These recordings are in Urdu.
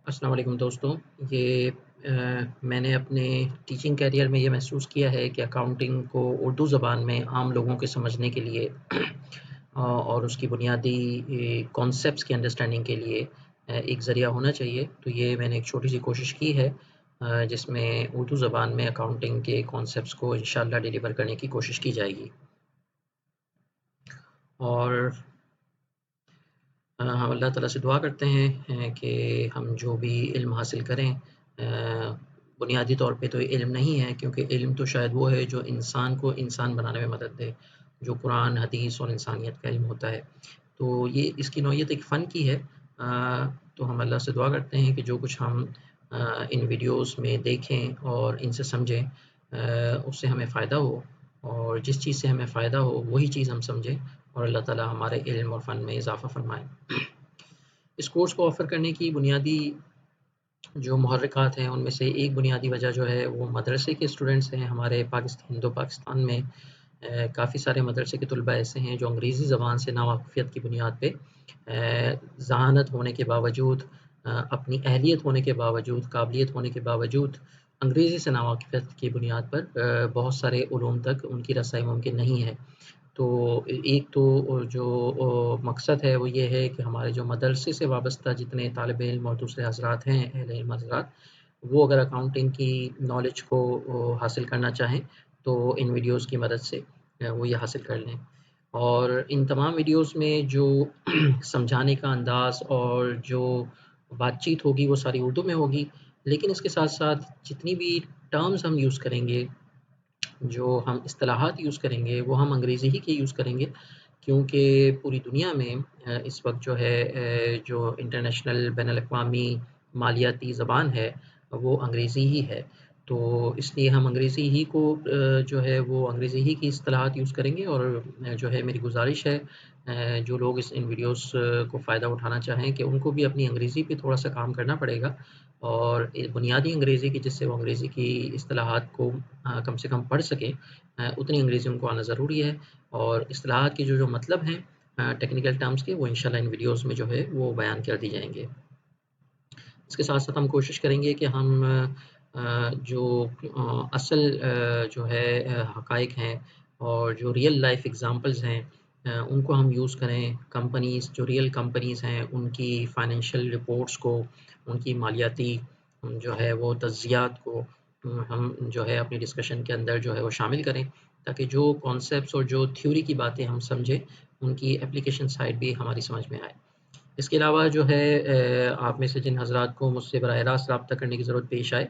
السلام علیکم دوستوں، یہ میں نے اپنے ٹیچنگ کیریئر میں یہ محسوس کیا ہے کہ اکاؤنٹنگ کو اردو زبان میں عام لوگوں کے سمجھنے کے لیے اور اس کی بنیادی کانسیپٹس کی انڈرسٹینڈنگ کے لیے ایک ذریعہ ہونا چاہیے۔ تو یہ میں نے ایک چھوٹی سی کوشش کی ہے جس میں اردو زبان میں اکاؤنٹنگ کے کانسیپٹس کو انشاءاللہ ڈیلیور کرنے کی کوشش کی جائے گی۔ اور ہم اللہ تعالیٰ سے دعا کرتے ہیں کہ ہم جو بھی علم حاصل کریں، بنیادی طور پہ تو یہ علم نہیں ہے، کیونکہ علم تو شاید وہ ہے جو انسان کو انسان بنانے میں مدد دے، جو قرآن حدیث اور انسانیت کا علم ہوتا ہے۔ تو یہ اس کی نوعیت ایک فن کی ہے۔ تو ہم اللہ سے دعا کرتے ہیں کہ جو کچھ ہم ان ویڈیوز میں دیکھیں اور ان سے سمجھیں، اس سے ہمیں فائدہ ہو، اور جس چیز سے ہمیں فائدہ ہو وہی چیز ہم سمجھیں، اور اللہ تعالیٰ ہمارے علم اور فن میں اضافہ فرمائیں۔ اس کورس کو آفر کرنے کی بنیادی جو محرکات ہیں ان میں سے ایک بنیادی وجہ جو ہے وہ مدرسے کے اسٹوڈنٹس ہیں۔ ہمارے پاکستان میں کافی سارے مدرسے کے طلباء ایسے ہیں جو انگریزی زبان سے ناواقفیت کی بنیاد پہ ذہانت ہونے کے باوجود، اپنی اہلیت ہونے کے باوجود، قابلیت ہونے کے باوجود انگریزی سے ناواقفیت کی بنیاد پر بہت سارے علوم تک ان کی رسائی ممکن نہیں ہے۔ تو ایک تو جو مقصد ہے وہ یہ ہے کہ ہمارے جو مدرسے سے وابستہ جتنے طالب علم اور دوسرے حضرات ہیں، اہل علم حضرات، وہ اگر اکاؤنٹنگ کی نالج کو حاصل کرنا چاہیں تو ان ویڈیوز کی مدد سے وہ یہ حاصل کر لیں۔ اور ان تمام ویڈیوز میں جو سمجھانے کا انداز اور جو بات چیت ہوگی وہ ساری اردو میں ہوگی، لیکن اس کے ساتھ ساتھ جتنی بھی ٹرمز ہم یوز کریں گے، جو ہم اصطلاحات یوز کریں گے، وہ ہم انگریزی ہی کے یوز کریں گے، کیونکہ پوری دنیا میں اس وقت جو ہے جو انٹرنیشنل بین الاقوامی مالیاتی زبان ہے وہ انگریزی ہی ہے۔ تو اس لیے ہم انگریزی ہی کو جو ہے وہ انگریزی ہی کی اصطلاحات یوز کریں گے، اور جو ہے میری گزارش ہے جو لوگ ان ویڈیوز کو فائدہ اٹھانا چاہیں کہ ان کو بھی اپنی انگریزی پہ تھوڑا سا کام کرنا پڑے گا، اور بنیادی انگریزی کی، جس سے وہ انگریزی کی اصطلاحات کو کم سے کم پڑھ سکیں، اتنی انگریزی ان کو آنا ضروری ہے۔ اور اصطلاحات کے جو مطلب ہیں ٹیکنیکل ٹرمز کے، وہ انشاءاللہ ان ویڈیوز میں جو ہے وہ بیان کر دی جائیں گے۔ اس کے ساتھ ساتھ ہم کوشش کریں گے کہ ہم جو اصل جو ہے حقائق ہیں اور جو ریئل لائف ایگزامپلز ہیں ان کو ہم یوز کریں۔ کمپنیز، جو ریئل کمپنیز ہیں، ان کی فائنینشیل رپورٹس کو، ان کی مالیاتی جو ہے وہ تجزیات کو ہم جو ہے اپنی ڈسکشن کے اندر جو ہے وہ شامل کریں، تاکہ جو کانسیپٹس اور جو تھیوری کی باتیں ہم سمجھیں ان کی اپلیکیشن سائڈ بھی ہماری سمجھ میں آئے۔ اس کے علاوہ جو ہے آپ میں سے جن حضرات کو مجھ سے براہ راست رابطہ کرنے کی ضرورت پیش آئے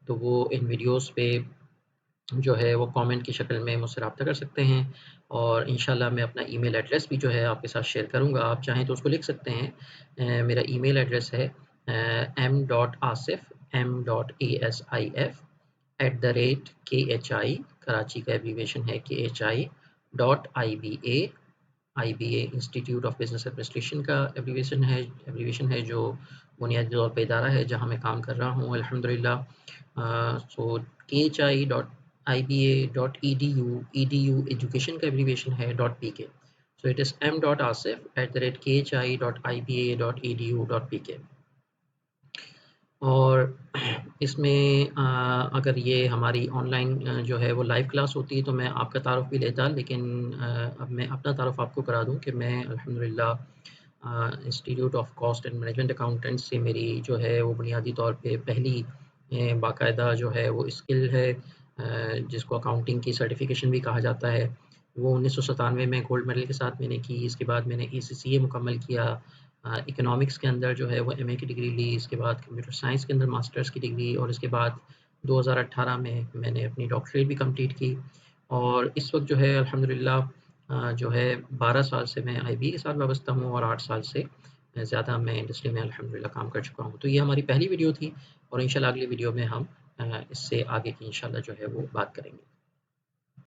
تو وہ ان ویڈیوز پہ جو ہے وہ کامنٹ کی شکل میں مجھ سے رابطہ کر سکتے ہیں، اور انشاءاللہ میں اپنا ای میل ایڈریس بھی جو ہے آپ کے ساتھ شیئر کروں گا۔ آپ چاہیں تو اس کو لکھ سکتے ہیں۔ میرا ای میل ایڈریس ہے m.asif کراچی کا ایبریویشن ہے KHI IBA institute of business administration کا ایبریویشن ہے جو بنیادی طور پہ ادارہ ہے جہاں میں کام کر رہا ہوں الحمدللہ۔ سو KHI.IBA.edu، edu ایجوکیشن کا ایبریویشن ہے .pk۔ So it is m.asif@KHI.IBA.edu.pk۔ اور اس میں اگر یہ ہماری آن لائن جو ہے وہ لائیو کلاس ہوتی تو میں آپ کا تعارف بھی لیتا، لیکن اب میں اپنا تعارف آپ کو کرا دوں کہ میں الحمدللہ institute of cost and management accountant سے میری جو ہے وہ بنیادی طور پہ پہلی باقاعدہ جو ہے وہ اسکل ہے جس کو اکاؤنٹنگ کی سرٹیفکیشن بھی کہا جاتا ہے، وہ 1997 میں گولڈ میڈل کے ساتھ میں نے کی۔ اس کے بعد میں نے ACCA مکمل کیا، اکنامکس کے اندر جو ہے وہ MA کی ڈگری لی، اس کے بعد کمپیوٹر سائنس کے اندر ماسٹرز کی ڈگری، اور اس کے بعد 2018 میں نے اپنی ڈاکٹریٹ بھی کمپلیٹ کی، اور اس وقت جو ہے الحمدللہ جو ہے 12 سال سے میں IB کے ساتھ وابستہ ہوں، اور 8 سال سے زیادہ میں انڈسٹری میں الحمدللہ کام کر چکا ہوں۔ تو یہ ہماری پہلی ویڈیو تھی، اور انشاءاللہ اگلی ویڈیو میں ہم اس سے آگے کی انشاءاللہ جو ہے وہ بات کریں گے۔